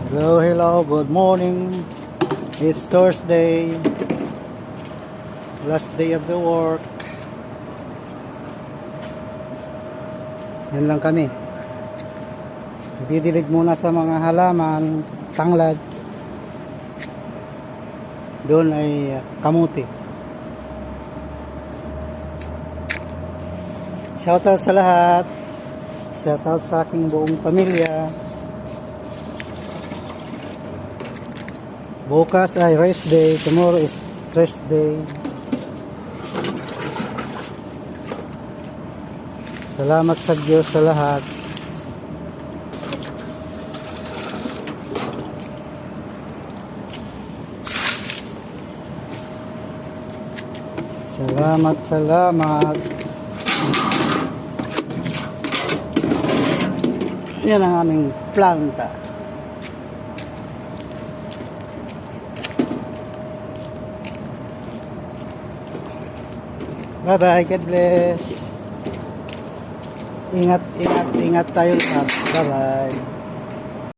Hello, hello, good morning. It's Thursday, last day of the work. Yan lang kami. Didilig muna sa mga halaman, tanglad. Doon ay kamuti. Shoutout sa lahat. Shoutout sa aking buong pamilya. Bukas ay rest day, tomorrow is rest day. Salamat sa Diyos sa lahat. Salamat, salamat. Yan ang aming planta. Bye-bye, God bless. Ingat tayo lahat. Bye-bye.